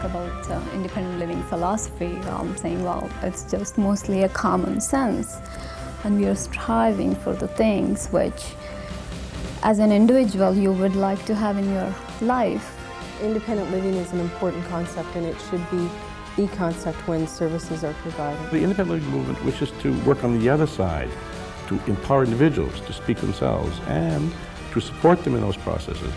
about independent living philosophy, saying, well, it's just mostly a common sense, and we are striving for the things which, as an individual, you would like to have in your life. Independent living is an important concept, and it should be the concept when services are provided. The independent living movement wishes to work on the other side, to empower individuals to speak for themselves and to support them in those processes.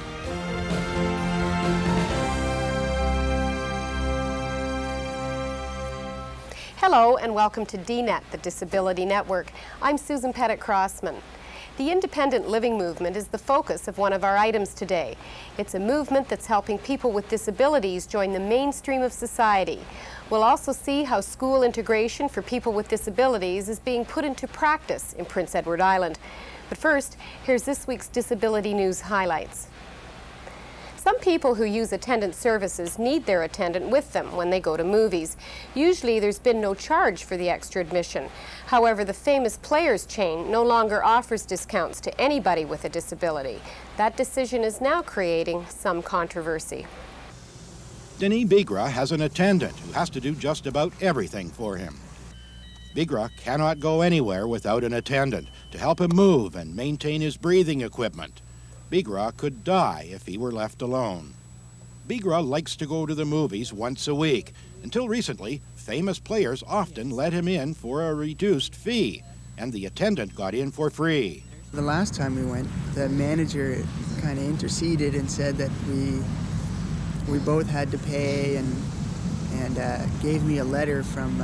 Hello and welcome to DNET, the Disability Network. I'm Susan Pettit-Crossman. The independent living movement is the focus of one of our items today. It's a movement that's helping people with disabilities join the mainstream of society. We'll also see how school integration for people with disabilities is being put into practice in Prince Edward Island. But first, here's this week's Disability News highlights. Some people who use attendant services need their attendant with them when they go to movies. Usually there's been no charge for the extra admission. However, the Famous Players chain no longer offers discounts to anybody with a disability. That decision is now creating some controversy. Denis Bigra has an attendant who has to do just about everything for him. Bigra cannot go anywhere without an attendant to help him move and maintain his breathing equipment. Bigra could die if he were left alone. Bigra likes to go to the movies once a week. Until recently, Famous Players often let him in for a reduced fee, and the attendant got in for free. The last time we went, the manager kind of interceded and said that we both had to pay, and gave me a letter from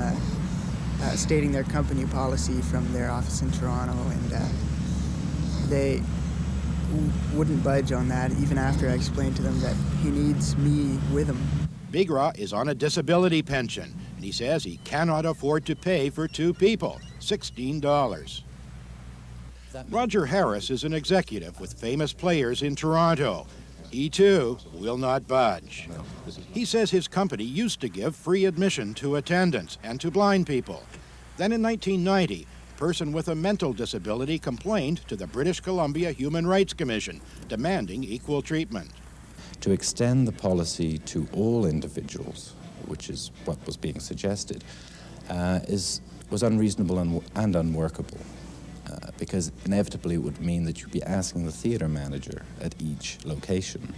stating their company policy from their office in Toronto, and they wouldn't budge on that even after I explained to them that he needs me with him. Bigra is on a disability pension, and he says he cannot afford to pay for two people, $16. Roger Harris is an executive with Famous Players in Toronto. He too will not budge. He says his company used to give free admission to attendants and to blind people. Then in 1990, a person with a mental disability complained to the British Columbia Human Rights Commission, demanding equal treatment. To extend the policy to all individuals, which is what was being suggested, was unreasonable and unworkable, because inevitably it would mean that you'd be asking the theatre manager at each location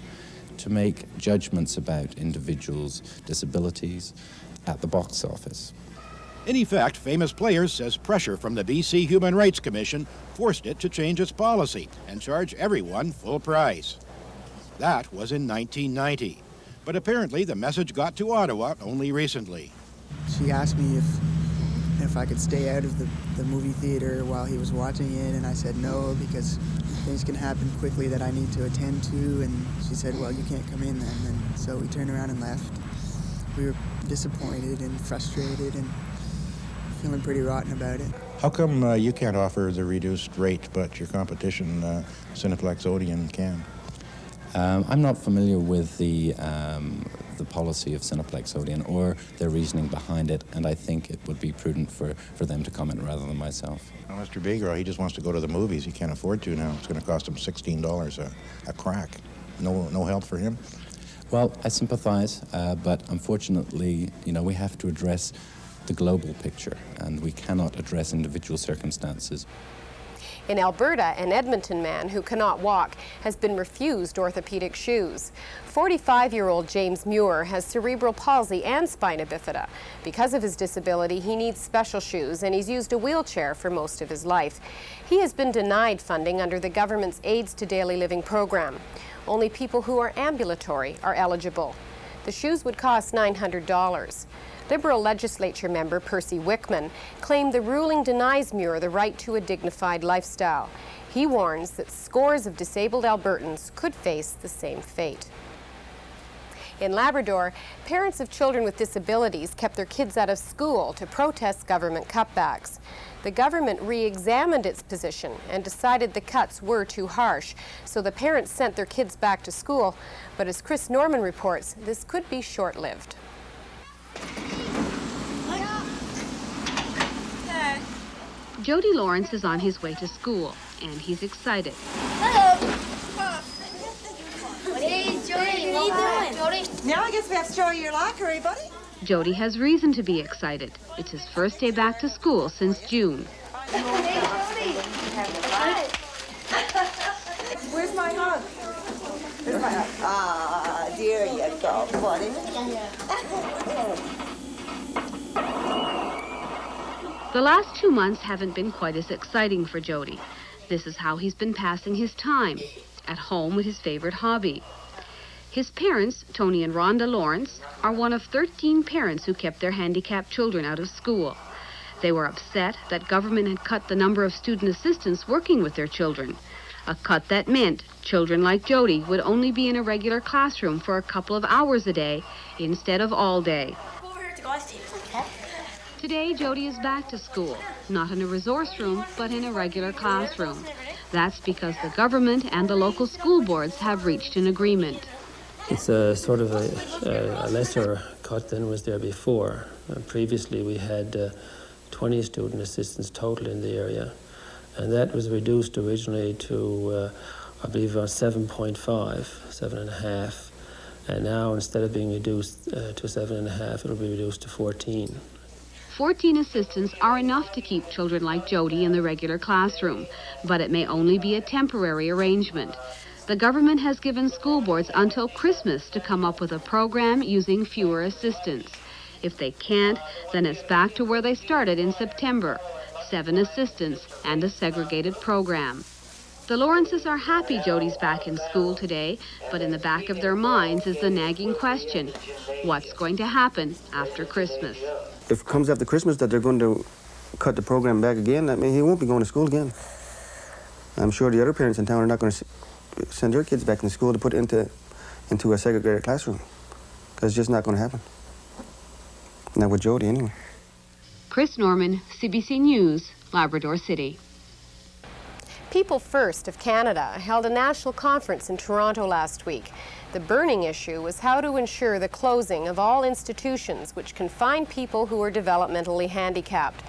to make judgments about individuals' disabilities at the box office. In effect, Famous Players says pressure from the BC Human Rights Commission forced it to change its policy and charge everyone full price. That was in 1990, but apparently the message got to Ottawa only recently. She asked me if I could stay out of the movie theater while he was watching it, and I said no, because things can happen quickly that I need to attend to, and she said, well, you can't come in then, and so we turned around and left. We were disappointed and frustrated and feeling pretty rotten about it. How come you can't offer the reduced rate, but your competition, Cineplex Odeon, can? I'm not familiar with the policy of Cineplex Odeon or their reasoning behind it, and I think it would be prudent for them to comment rather than myself. Well, Mr. Bigra, he just wants to go to the movies. He can't afford to now. It's going to cost him $16 a crack. No help for him? Well, I sympathize, but unfortunately, we have to address the global picture, and we cannot address individual circumstances. In Alberta, an Edmonton man who cannot walk has been refused orthopedic shoes. 45-year-old James Muir has cerebral palsy and spina bifida. Because of his disability, he needs special shoes, and he's used a wheelchair for most of his life. He has been denied funding under the government's Aids to Daily Living program. Only people who are ambulatory are eligible. The shoes would cost $900. Liberal legislature member Percy Wickman claimed the ruling denies Muir the right to a dignified lifestyle. He warns that scores of disabled Albertans could face the same fate. In Labrador, parents of children with disabilities kept their kids out of school to protest government cutbacks. The government re-examined its position and decided the cuts were too harsh, so the parents sent their kids back to school. But as Chris Norman reports, this could be short-lived. Jody Lawrence is on his way to school, and he's excited. Hello. Hey, Jody, what are you doing? Jody? Now I guess we have to show you your locker, eh, buddy? Jody has reason to be excited. It's his first day back to school since June. Where's my hug? Where's my hug? Ah, there you go, buddy. The last 2 months haven't been quite as exciting for Jody. This is how he's been passing his time, at home with his favorite hobby. His parents, Tony and Rhonda Lawrence, are one of 13 parents who kept their handicapped children out of school. They were upset that government had cut the number of student assistants working with their children, a cut that meant children like Jody would only be in a regular classroom for a couple of hours a day instead of all day. Today, Jody is back to school, not in a resource room, but in a regular classroom. That's because the government and the local school boards have reached an agreement. It's a sort of a lesser cut than was there before. Previously, we had 20 student assistants total in the area, and that was reduced originally to, I believe, about 7.5, and now instead of being reduced to 7.5, it'll be reduced to 14. 14 assistants are enough to keep children like Jody in the regular classroom, but it may only be a temporary arrangement. The government has given school boards until Christmas to come up with a program using fewer assistants. If they can't, then it's back to where they started in September, 7 assistants and a segregated program. The Lawrences are happy Jody's back in school today, but in the back of their minds is the nagging question, what's going to happen after Christmas? If it comes after Christmas that they're going to cut the program back again, I mean, he won't be going to school again. I'm sure the other parents in town are not going to send their kids back in school to put into a segregated classroom, because it's just not going to happen. Not with Jody, anyway. Chris Norman, CBC News, Labrador City. People First of Canada held a national conference in Toronto last week. The burning issue was how to ensure the closing of all institutions which confine people who are developmentally handicapped.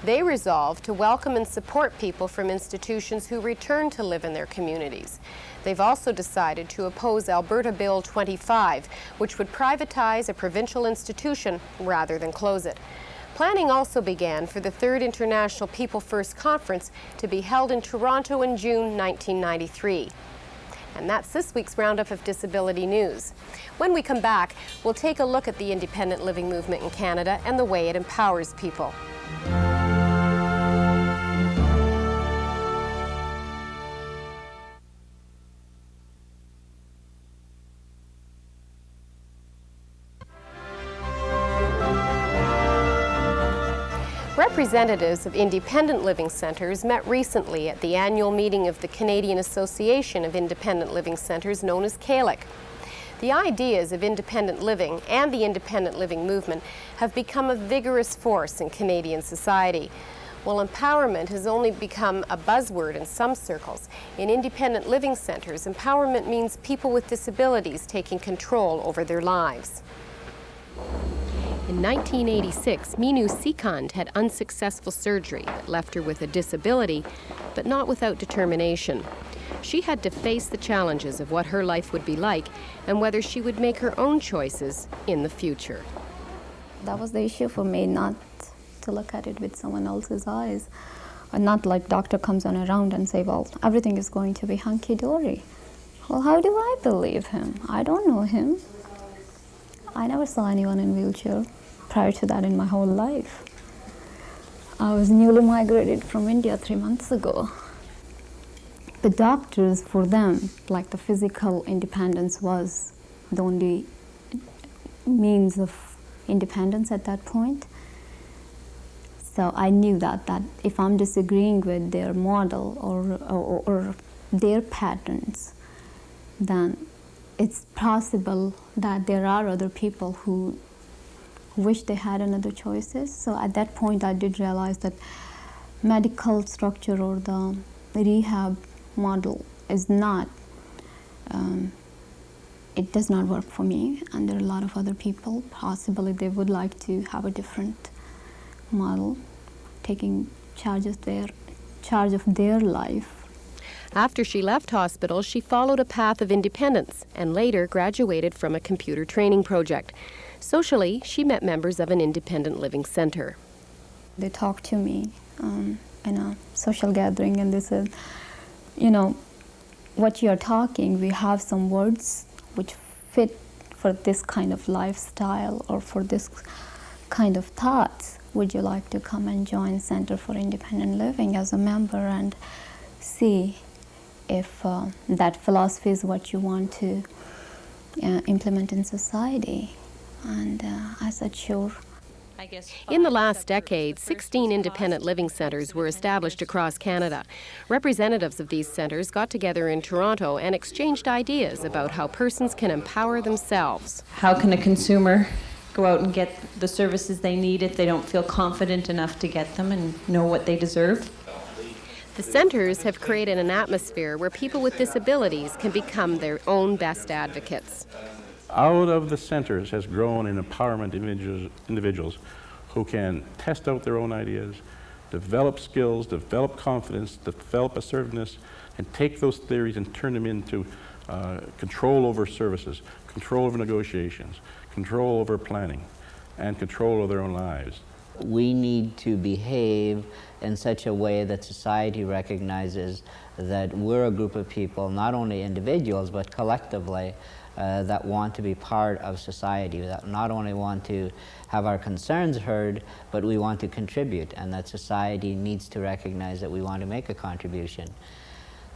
They resolved to welcome and support people from institutions who return to live in their communities. They've also decided to oppose Alberta Bill 25, which would privatize a provincial institution rather than close it. Planning also began for the 3rd International People First Conference to be held in Toronto in June 1993. And that's this week's roundup of disability news. When we come back, we'll take a look at the independent living movement in Canada and the way it empowers people. Representatives of independent living centres met recently at the annual meeting of the Canadian Association of Independent Living Centres, known as CALIC. The ideas of independent living and the independent living movement have become a vigorous force in Canadian society. While empowerment has only become a buzzword in some circles, in independent living centres, empowerment means people with disabilities taking control over their lives. In 1986, Minu Sikand had unsuccessful surgery that left her with a disability, but not without determination. She had to face the challenges of what her life would be like and whether she would make her own choices in the future. That was the issue for me, not to look at it with someone else's eyes. And not like doctor comes on around and say, well, everything is going to be hunky-dory. Well, how do I believe him? I don't know him. I never saw anyone in wheelchair prior to that in my whole life. I was newly migrated from India 3 months ago. The doctors, for them, like the physical independence was the only means of independence at that point. So I knew that if I'm disagreeing with their model or their patterns, then it's possible that there are other people who wish they had another choices. So at that point, I did realize that medical structure or the rehab model is not, it does not work for me. And there are a lot of other people, possibly they would like to have a different model, taking charge of their life. After she left hospital, she followed a path of independence and later graduated from a computer training project. Socially, she met members of an independent living center. They talked to me in a social gathering and they said, you know, what you're talking, we have some words which fit for this kind of lifestyle or for this kind of thoughts. Would you like to come and join Center for Independent Living as a member and see if that philosophy is what you want to implement in society? And I said, sure. In the last decade, 16 independent living centres were established across Canada. Representatives of these centres got together in Toronto and exchanged ideas about how persons can empower themselves. How can a consumer go out and get the services they need if they don't feel confident enough to get them and know what they deserve? The centres have created an atmosphere where people with disabilities can become their own best advocates. Out of the centers has grown an empowerment individuals who can test out their own ideas, develop skills, develop confidence, develop assertiveness, and take those theories and turn them into control over services, control over negotiations, control over planning, and control of their own lives. We need to behave in such a way that society recognizes that we're a group of people, not only individuals, but collectively, that want to be part of society, that not only want to have our concerns heard, but we want to contribute, and that society needs to recognize that we want to make a contribution.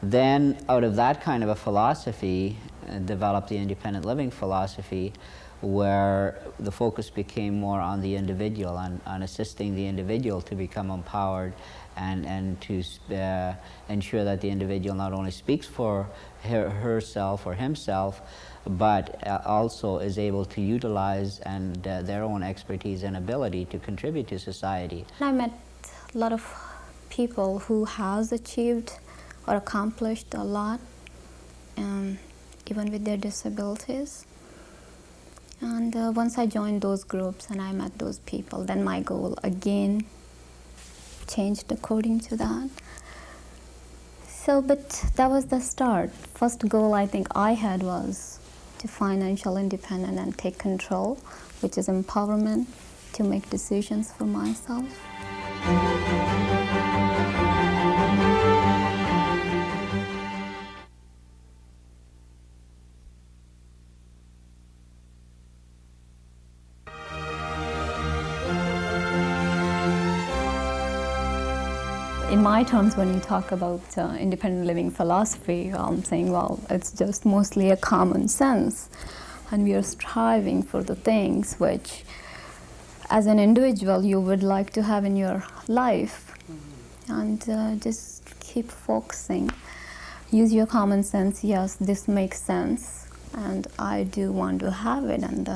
Then, out of that kind of a philosophy, developed the independent living philosophy, where the focus became more on the individual, on assisting the individual to become empowered and to ensure that the individual not only speaks for herself or himself, but also is able to utilize and their own expertise and ability to contribute to society. I met a lot of people who has achieved or accomplished a lot, even with their disabilities. And once I joined those groups and I met those people, then my goal again changed according to that. So, but that was the start. First goal I think I had was to financial independence and take control, which is empowerment to make decisions for myself. In my terms, when you talk about independent living philosophy, I'm saying, well, it's just mostly a common sense. And we are striving for the things which, as an individual, you would like to have in your life. And just keep focusing. Use your common sense. Yes, this makes sense. And I do want to have it. And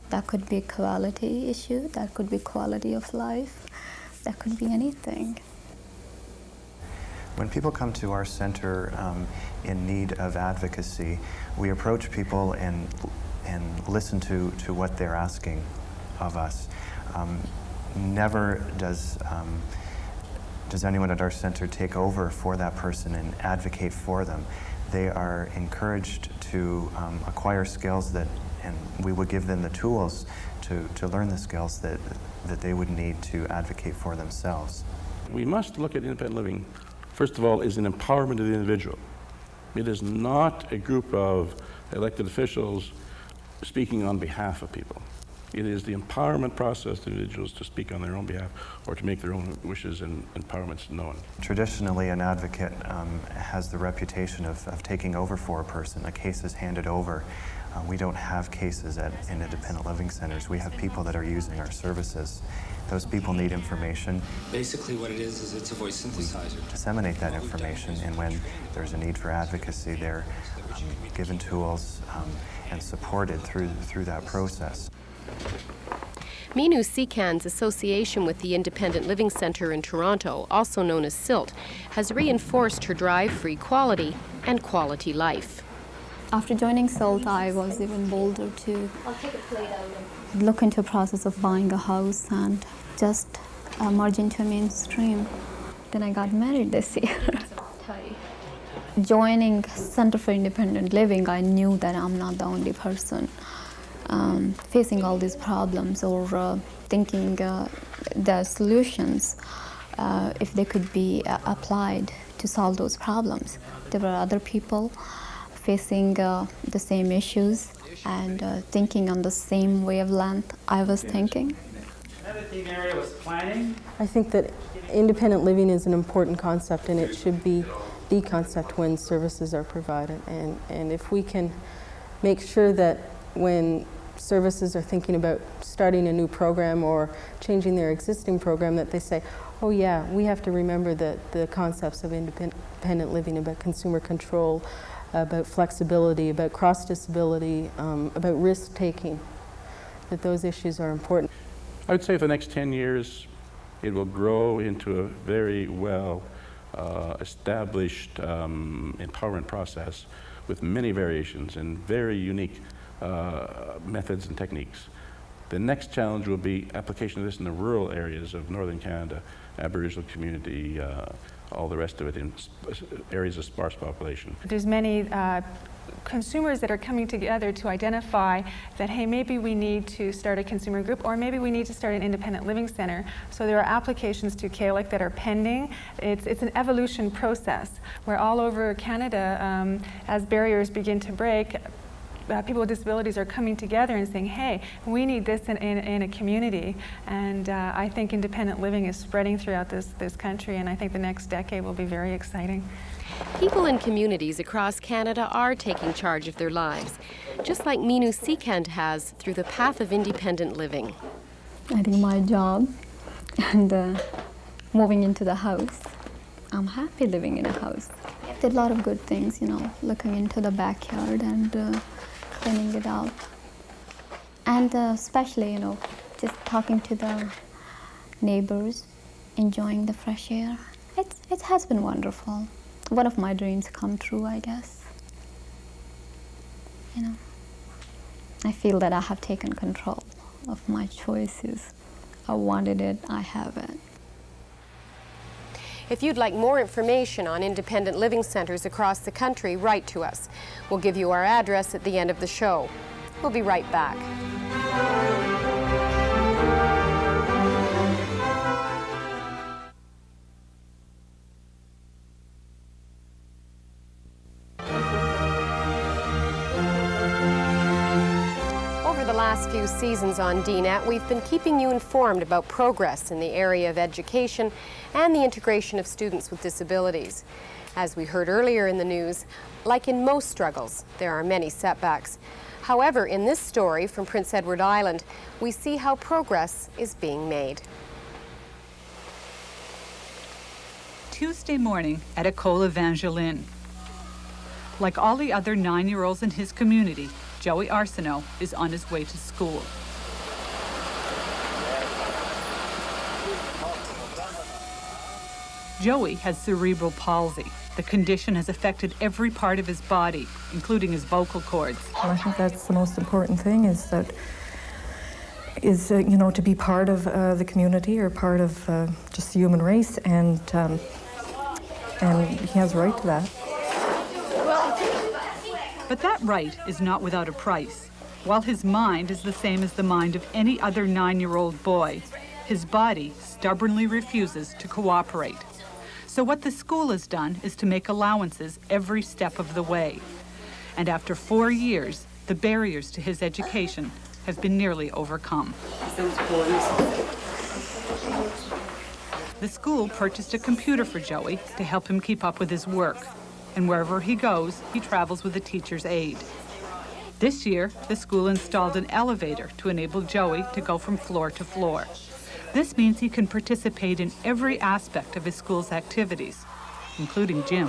that could be a quality issue. That could be quality of life. That could be anything. When people come to our center in need of advocacy, we approach people and listen to what they're asking of us. Never does anyone at our center take over for that person and advocate for them. They are encouraged to acquire skills that, and we would give them the tools to learn the skills that they would need to advocate for themselves. We must look at independent living, first of all, is an empowerment of the individual. It is not a group of elected officials speaking on behalf of people. It is the empowerment process of individuals to speak on their own behalf or to make their own wishes and empowerments known. Traditionally, an advocate has the reputation of taking over for a person. A case is handed over. We don't have cases in independent living centers. We have people that are using our services. Those people need information. Basically what it is it's a voice synthesizer. We disseminate that information, and when there's a need for advocacy, they're given tools and supported through that process. Meenu Sekan's association with the Independent Living Centre in Toronto, also known as SILT, has reinforced her drive for equality and quality life. After joining SILT, I was even bolder to look into a process of buying a house and just merge into a mainstream. Then I got married this year. joining Center for Independent Living, I knew that I'm not the only person facing all these problems or thinking the solutions, if they could be applied to solve those problems. There were other people facing the same issues and thinking on the same wavelength I was thinking. Another theme area was planning. I think that independent living is an important concept, and it should be the concept when services are provided. And if we can make sure that when services are thinking about starting a new program or changing their existing program, that they say, oh yeah, we have to remember that the concepts of independent living, about consumer control, about flexibility, about cross-disability, about risk-taking, that those issues are important. I would say for the next 10 years, it will grow into a very well established empowerment process with many variations and very unique methods and techniques. The next challenge will be application of this in the rural areas of northern Canada, Aboriginal community, all the rest of it in areas of sparse population. There's many consumers that are coming together to identify that, hey, maybe we need to start a consumer group, or maybe we need to start an independent living center. So there are applications to CALIC that are pending. It's an evolution process where all over Canada, as barriers begin to break, people with disabilities are coming together and saying, hey, we need this in a community. And I think independent living is spreading throughout this country, and I think the next decade will be very exciting. People in communities across Canada are taking charge of their lives, just like Minu Sikand has through the path of independent living. I think my job and moving into the house, I'm happy living in a house. I did a lot of good things, you know, looking into the backyard and cleaning it out. And especially, you know, just talking to the neighbors, enjoying the fresh air. It has been wonderful. One of my dreams come true, I guess. You know, I feel that I have taken control of my choices. I wanted it, I have it. If you'd like more information on independent living centers across the country, write to us. We'll give you our address at the end of the show. We'll be right back. Over the last few seasons on DNET, we've been keeping you informed about progress in the area of education and the integration of students with disabilities. As we heard earlier in the news, like in most struggles, there are many setbacks. However, in this story from Prince Edward Island, we see how progress is being made. Tuesday morning at École Evangeline. Like all the other 9-year-olds in his community, Joey Arsenault is on his way to school. Joey has cerebral palsy. The condition has affected every part of his body, including his vocal cords. Well, I think that's the most important thing, is you know, to be part of the community or part of just the human race, and he has a right to that. But that right is not without a price. While his mind is the same as the mind of any other 9-year-old boy, his body stubbornly refuses to cooperate. So what the school has done is to make allowances every step of the way. And after 4 years, the barriers to his education have been nearly overcome. The school purchased a computer for Joey to help him keep up with his work. And wherever he goes, he travels with a teacher's aide. This year, the school installed an elevator to enable Joey to go from floor to floor. This means he can participate in every aspect of his school's activities, including gym.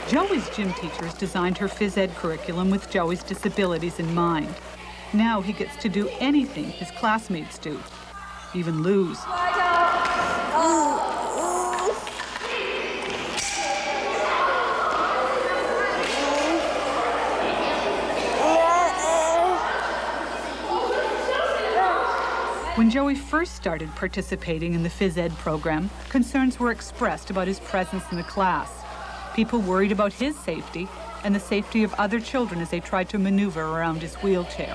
Joey's gym teacher has designed her phys ed curriculum with Joey's disabilities in mind. Now he gets to do anything his classmates do, even lose. When When Joey first started participating in the phys ed program, concerns were expressed about his presence in the class. People worried about his safety and the safety of other children as they tried to maneuver around his wheelchair.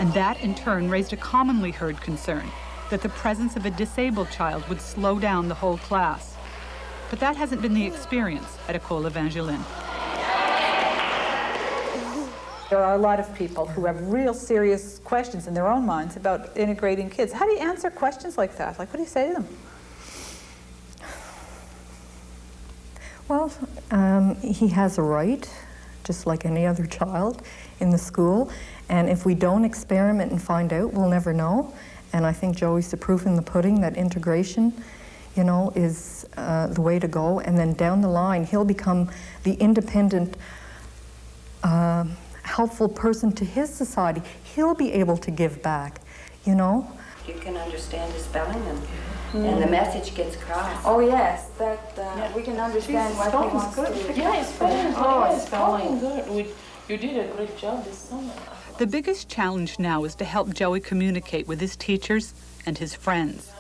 And that, in turn, raised a commonly heard concern that the presence of a disabled child would slow down the whole class. But that hasn't been the experience at École Evangeline. There are a lot of people who have real serious questions in their own minds about integrating kids. How do you answer questions like that? Like, what do you say to them? Well, he has a right, just like any other child in the school. And if we don't experiment and find out, we'll never know. And I think Joey's the proof in the pudding that integration, you know, is the way to go. And then down the line, he'll become the independent, helpful person to his society. He'll be able to give back, you know. You can understand the spelling and the message gets across. Oh yes, that we can understand what he wants to do. Yeah, it's spelling. Oh, It's spelling good. You did a great job this summer. The biggest challenge now is to help Joey communicate with his teachers and his friends.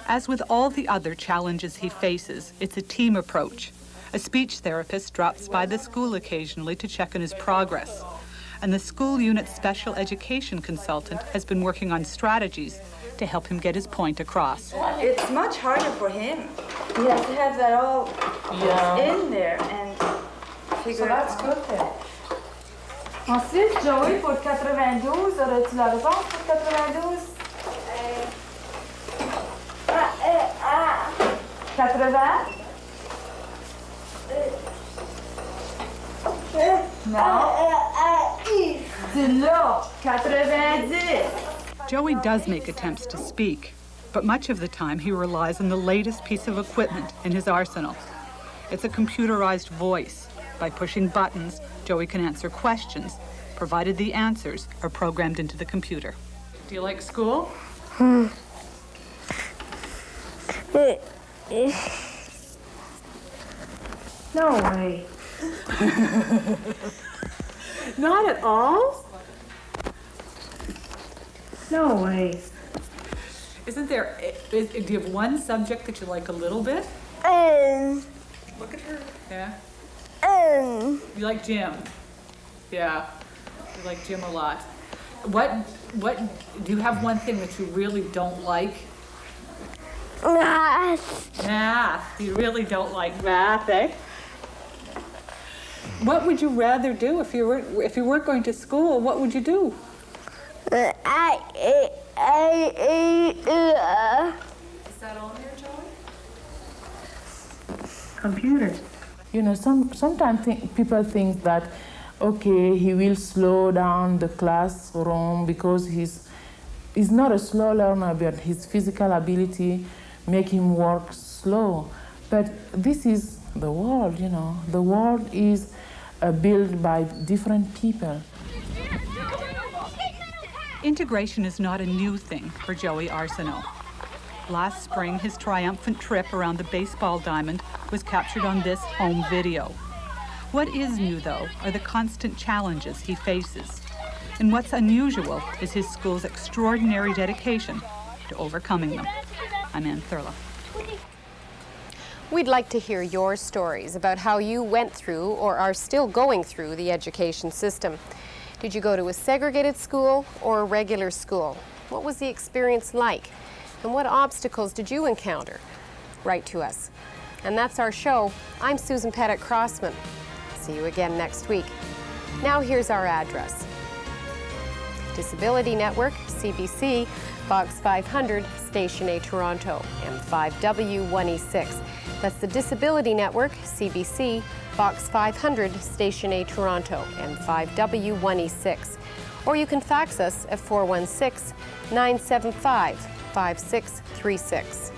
As with all the other challenges he faces, it's a team approach. A speech therapist drops by the school occasionally to check on his progress. And the school unit special education consultant has been working on strategies to help him get his point across. It's much harder for him. He has to have that all in there and figure it out. So that's good then. Ensuite, Joey, pour 92, aurais-tu la réponse pour 92? 80? Non. Dis-le, 90. Joey does make attempts to speak, but much of the time he relies on the latest piece of equipment in his arsenal. It's a computerized voice. By pushing buttons, Joey can answer questions, provided the answers are programmed into the computer. Do you like school? No way. Not at all? No way. Isn't there, do you have one subject that you like a little bit? Look at her. Yeah? You like gym? Yeah. You like gym a lot. What, do you have one thing that you really don't like? Math. Math. You really don't like math, eh? What would you rather do if you weren't going to school? What would you do? Is that on there, Joey? Computer. You know, sometimes people think that, okay, he will slow down the classroom because he's not a slow learner, but his physical ability make him work slow. But this is the world, you know. The world is built by different people. Integration is not a new thing for Joey Arsenault. Last spring, his triumphant trip around the baseball diamond was captured on this home video. What is new, though, are the constant challenges he faces. And what's unusual is his school's extraordinary dedication to overcoming them. I'm Ann Thurlow. We'd like to hear your stories about how you went through or are still going through the education system. Did you go to a segregated school or a regular school? What was the experience like? And what obstacles did you encounter? Write to us. And that's our show. I'm Susan Pettit-Crossman. See you again next week. Now here's our address. Disability Network, CBC, Box 500, Station A, Toronto, M5W1E6. That's the Disability Network, CBC, Box 500, Station A, Toronto, M5W1E6. Or you can fax us at 416-975-5636.